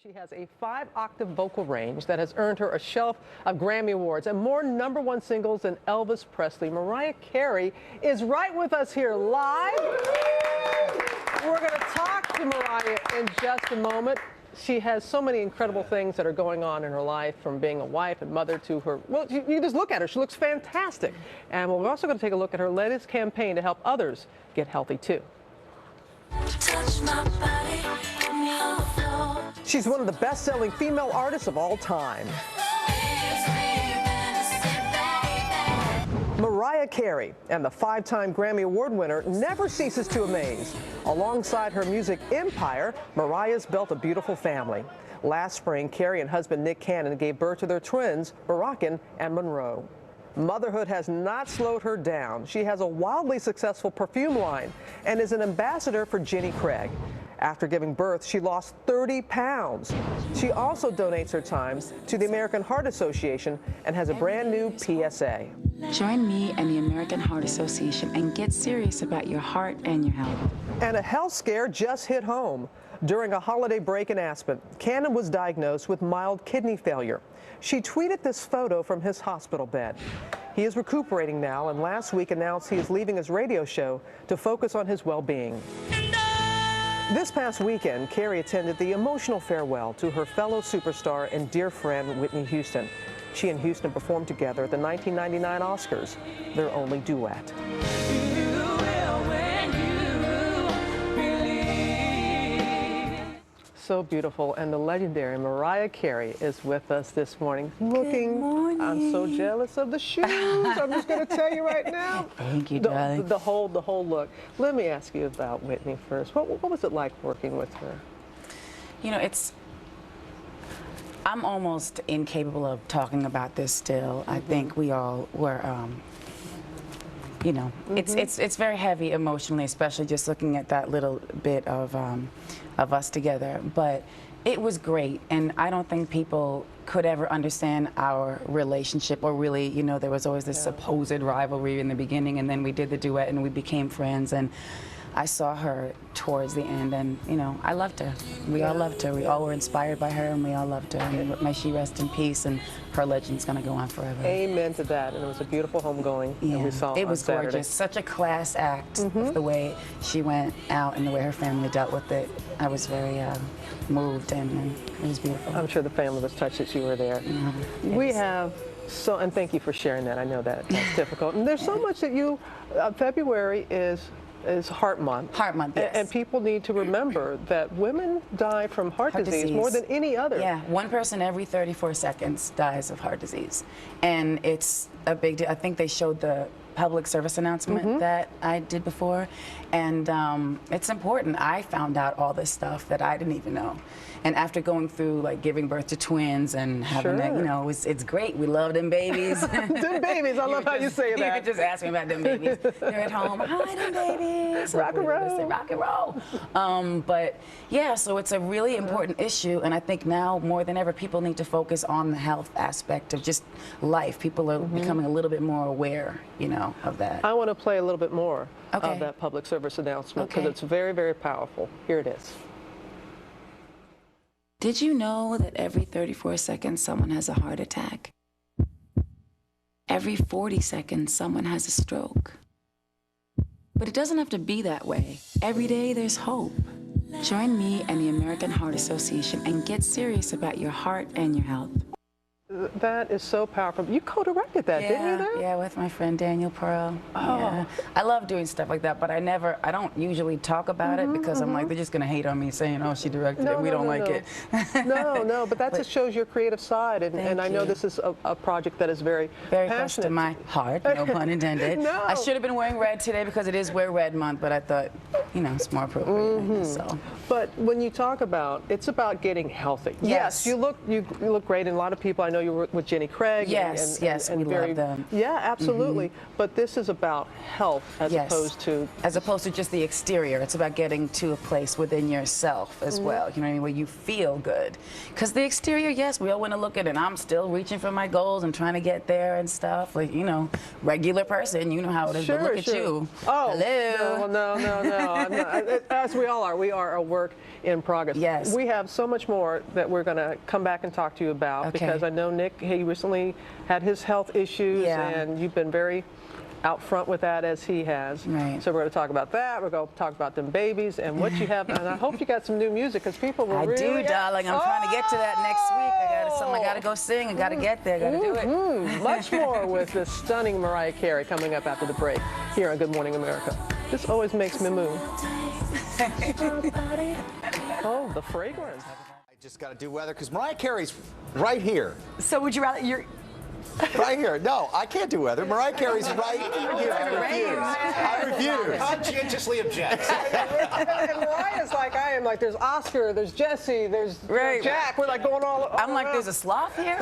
She has a 5-octave vocal range that has earned her a shelf of Grammy Awards and more #1 singles than Elvis Presley. Mariah Carey is right with us here live. We're going to talk to Mariah in just a moment. She has so many incredible things that are going on in her life, from being a wife and mother to her, well, you just look at her. She looks fantastic. And we're also going to take a look at her latest campaign to help others get healthy, too. Touch my body, put me on the floor. She's one of the best-selling female artists of all time. Mariah Carey, and the 5-time Grammy Award winner, never ceases to amaze. Alongside her music empire, Mariah's built a beautiful family. Last spring, Carey and husband Nick Cannon gave birth to their twins, Moroccan and Monroe. Motherhood has not slowed her down. She has a wildly successful perfume line and is an ambassador for Jenny Craig. After giving birth, she lost 30 pounds. She also donates her time to the American Heart Association and has a brand new PSA. Join me and the American Heart Association and get serious about your heart and your health. And a health scare just hit home. During a holiday break in Aspen, Cannon was diagnosed with mild kidney failure. She tweeted this photo from his hospital bed. He is recuperating now, and last week announced he is leaving his radio show to focus on his well-being. This past weekend, Carey attended the emotional farewell to her fellow superstar and dear friend, Whitney Houston. She and Houston performed together at the 1999 Oscars, their only duet. So beautiful, and the legendary Mariah Carey is with us this morning. Good morning. I'm so jealous of the shoes. I'm just going to tell you right now. Thank you, darling. The whole look. Let me ask you about Whitney first. What was it like working with her? You know, I'm almost incapable of talking about this still. I think we all were, you know, it's very heavy emotionally, especially just looking at that little bit of us together. But it was great, and I don't think people could ever understand our relationship, or really, you know, there was always this supposed rivalry in the beginning, and then we did the duet and we became friends, and I saw her towards the end, and, you know, I loved her. We all loved her. We all were inspired by her, and we all loved her. And may she rest in peace, and her legend's going to go on forever. Amen to that. And it was a beautiful homegoing that we saw it was on Saturday. gorgeous. Such a class act, the way she went out and the way her family dealt with it. I was very moved, and it was beautiful. I'm sure the family was touched that you were there. We have and thank you for sharing that. I know that's difficult. And there's so much that you, February is Heart Month. Heart Month, yes. And people need to remember that women die from heart disease more than any other. Yeah, 1 person every 34 seconds dies of heart disease. And it's a big deal. I think they showed the public service announcement that I did before, and it's important. I found out all this stuff that I didn't even know. And after going through, like, giving birth to twins and having that, you know, it's great. We love them babies. Them babies, I love how you say that. You could just ask me about them babies. They're at home. Hi, them babies. Rock and roll. Rock and roll. But yeah, so it's a really important issue, and I think now more than ever, people need to focus on the health aspect of just life. People are becoming a little bit more aware, you know, of that. I want to play a little bit more of that public service announcement, because it's very, very powerful. Here it is. Did you know that every 34 seconds someone has a heart attack? Every 40 seconds someone has a stroke. But it doesn't have to be that way. Every day there's hope. Join me and the American Heart Association and get serious about your heart and your health. That is so powerful. You co-directed that, didn't you? There? Yeah, with my friend Daniel Pearl. Yeah. I love doing stuff like that, but I don't usually talk about it, because I'm like, they're just going to hate on me saying, oh, she directed it, we don't like it. No, but that just shows your creative side, and I know this is a project that is very close to my heart, no pun intended. I should have been wearing red today because it is Wear Red Month, but I thought, you know, it's more appropriate. So. But when you talk about, it's about getting healthy. Yes, you look great, and a lot of people I know you were with Jenny Craig. Yes, yes, we love them. Yeah, absolutely. But this is about health as opposed to... As opposed to just the exterior. It's about getting to a place within yourself as well, you know what I mean, where you feel good. Because the exterior, yes, we all want to look at it. I'm still reaching for my goals and trying to get there and stuff. Like, you know, regular person, you know how it is. But look at you. Oh, hello. No. I'm not, as we all are. We are a work in progress. Yes. We have so much more that we're going to come back and talk to you about because I know Nick, he recently had his health issues and you've been very out front with that as he has. Right. So we're going to talk about that. We're going to talk about them babies and what you have. And I hope you got some new music because people will really... I do, darling. I'm trying to get to that next week. I got to go sing. I got to get there. I got to do it. Much more with the stunning Mariah Carey coming up after the break here on Good Morning America. This always makes me move. Oh, the fragrance. I just got to do weather because Mariah Carey's right here. So would you rather Right here. No, I can't do weather. Mariah Carey's right here. I refuse. Conscientiously objects. And Mariah's like I am. Like there's Oscar, there's Jesse, there's Jack. We're like going all I'm like, around. there's a sloth here?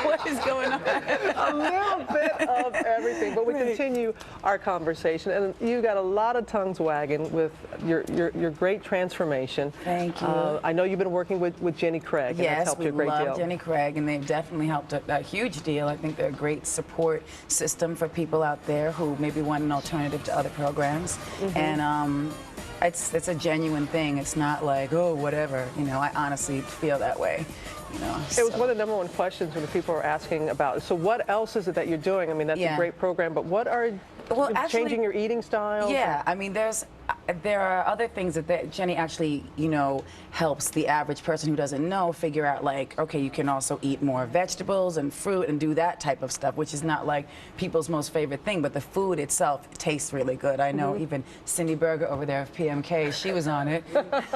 What is going on? A little bit of everything. But we continue our conversation. And you got a lot of tongues wagging with your great transformation. Thank you. I know you've been working with Jenny Craig. And that's Yes, helped we you a great love deal. Jenny Craig, and they've definitely helped a huge deal. I think they're a great support system for people out there who maybe want an alternative to other programs. And it's a genuine thing. It's not like, oh, whatever. You know, I honestly feel that way. You know, It was one of the #1 questions when the people were asking about. So what else is it that you're doing? I mean, that's a great program, but what are changing your eating style? Yeah, I mean, there are other things that Jenny actually, you know, helps the average person who doesn't know figure out, like, okay, you can also eat more vegetables and fruit and do that type of stuff, which is not like people's most favorite thing, but the food itself tastes really good. I know even Cindy Berger over there of PMK, she was on it.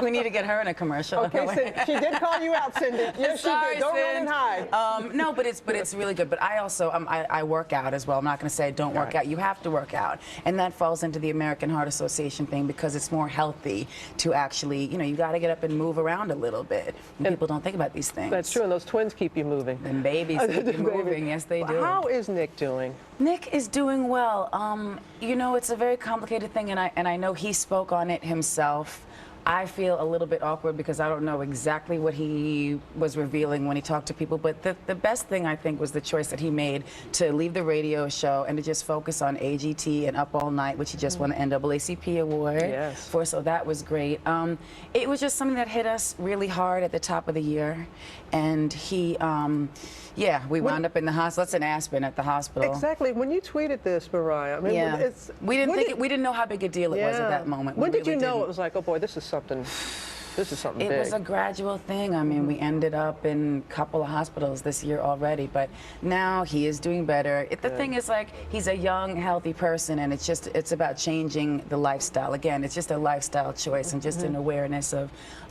We need to get her in a commercial. Okay, Cindy, she did call you out, Cindy. Yes, Sorry, she did. Don't run and hide. No, but it's really good. But I also I work out as well. I'm not going to say don't work out. You have to work out, and that falls into the American Heart Association thing because it's more healthy to actually, you know, you got to get up and move around a little bit. And people don't think about these things. That's true, and those twins keep you moving. And babies keep you moving. Yes, they do. How is Nick doing? Nick is doing well. You know, it's a very complicated thing, and I know he spoke on it himself. I feel a little bit awkward because I don't know exactly what he was revealing when he talked to people, but the best thing I think was the choice that he made to leave the radio show and to just focus on AGT and Up All Night, which he just won the NAACP award for, so that was great. It was just something that hit us really hard at the top of the year, and he, we wound up in the hospital. That's in Aspen at the hospital. Exactly. When you tweeted this, Mariah, I mean, we didn't know how big a deal it was at that moment. When did you know it was like, oh boy, this is something big? It was a gradual thing. I mean, we ended up in a couple of hospitals this year already, but now he is doing better. The thing is, like, he's a young, healthy person, and it's about changing the lifestyle. Again, it's just a lifestyle choice and just an awareness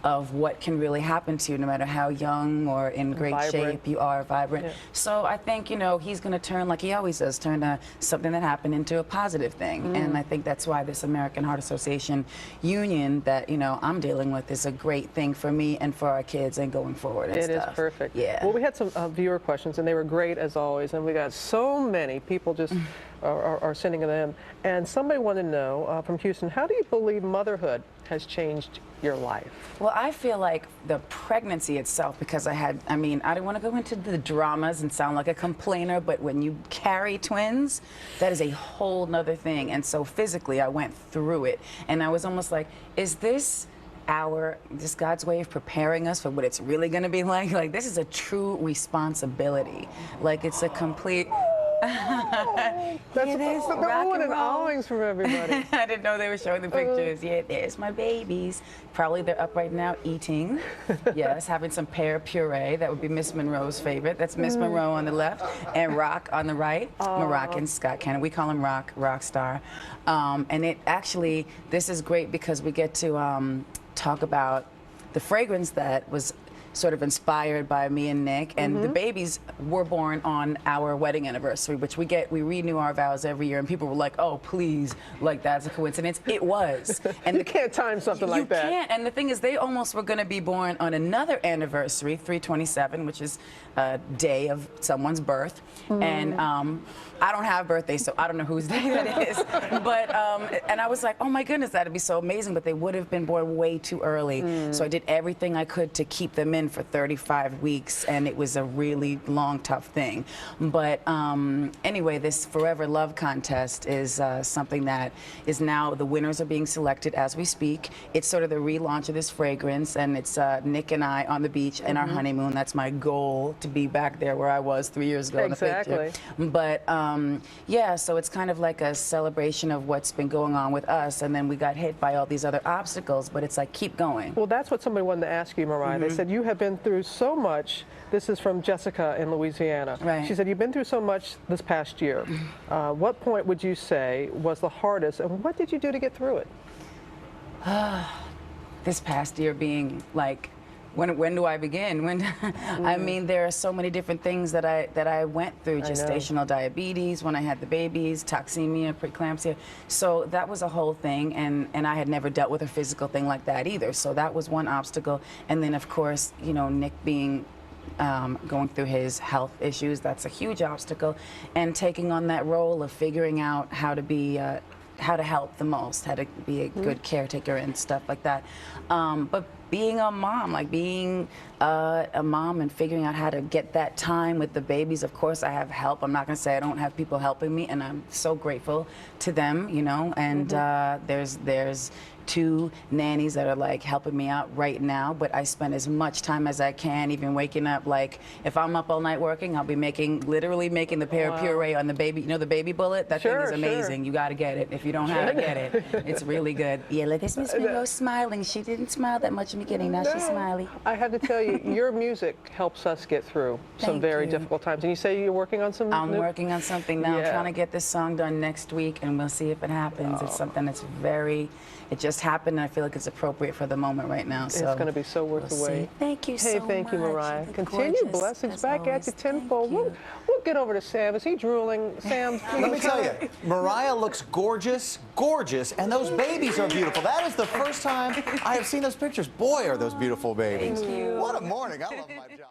of what can really happen to you no matter how young or in great shape you are, vibrant. So I think, you know, he's going to turn, like he always does, turn something that happened into a positive thing. And I think that's why this American Heart Association union that, you know, I'm dealing with is a great thing for me and for our kids and going forward and stuff. It is perfect. Yeah. Well, we had some viewer questions, and they were great as always, and we got so many people just are sending them. And somebody wanted to know from Houston, how do you believe motherhood has changed your life? Well, I feel like the pregnancy itself, because I don't want to go into the dramas and sound like a complainer, but when you carry twins, that is a whole nother thing. And so physically, I went through it, and I was almost like, is this God's way of preparing us for what it's really going to be like? Like, this is a true responsibility. Like, it's a complete... That's the oohing and ahhings from everybody. I didn't know they were showing the pictures. Yeah, there's my babies. Probably they're up right now eating. Yes, having some pear puree. That would be Miss Monroe's favorite. That's Miss Monroe on the left and Rock on the right. Moroccan Scott Cannon. We call him Rock Star. And this is great because we get to talk about the fragrance that was sort of inspired by me and Nick. And the babies were born on our wedding anniversary, which we renew our vows every year. And people were like, "Oh, please, like that's a coincidence." It was. And you can't time something like that. You can't. And the thing is, they almost were going to be born on another anniversary, 3/27, which is a day of someone's birth. And I don't have birthdays, so I don't know whose day that is. But and I was like, oh my goodness, that'd be so amazing. But they would have been born way too early. So I did everything I could to keep them in for 35 weeks, and it was a really long, tough thing. But anyway, this Forever Love contest is something that is now, the winners are being selected as we speak. It's sort of the relaunch of this fragrance, and it's Nick and I on the beach in our honeymoon. That's my goal, to be back there where I was 3 years ago in the picture. But yeah, so it's kind of like a celebration of what's been going on with us, and then we got hit by all these other obstacles, but it's like, keep going. Well, that's what somebody wanted to ask you, Mariah. They said you have been through so much. This is from Jessica in Louisiana. Right. She said you've been through so much this past year. What point would you say was the hardest, and what did you do to get through it? This past year being like, when do I begin? When I mean, there are so many different things that I went through. Gestational diabetes when I had the babies, toxemia, preeclampsia. So that was a whole thing, and I had never dealt with a physical thing like that either. So that was one obstacle. And then of course, you know, Nick being going through his health issues, that's a huge obstacle. And taking on that role of figuring out how to be how to help the most, how to be a good caretaker and stuff like that. But being a mom, like being a mom and figuring out how to get that time with the babies. Of course, I have help. I'm not going to say I don't have people helping me, and I'm so grateful to them, you know. And there's 2 nannies that are like helping me out right now, but I spend as much time as I can, even waking up. Like if I'm up all night working, I'll be literally making the pear puree on the baby, you know, the baby bullet. That thing is amazing. You got to get it. If you don't have it, get it. It's really good. Yeah, look, this Miss Monroe smiling. She didn't smile that much in the beginning. Now she's smiley. I have to tell you, your music helps us get through some very difficult times. And you say you're working on some I'm working on something now. I'm trying to get this song done next week, and we'll see if it happens. It's something that's it just happened, and I feel like it's appropriate for the moment right now. So it's going to be so worth the wait. Thank you so much. Hey, thank you, Mariah. Continue blessings back at you tenfold. We'll get over to Sam. Is he drooling? Sam, let me tell you, Mariah looks gorgeous, and those babies are beautiful. That is the first time I have seen those pictures. Boy, are those beautiful babies. Thank you. What a morning. I love my job.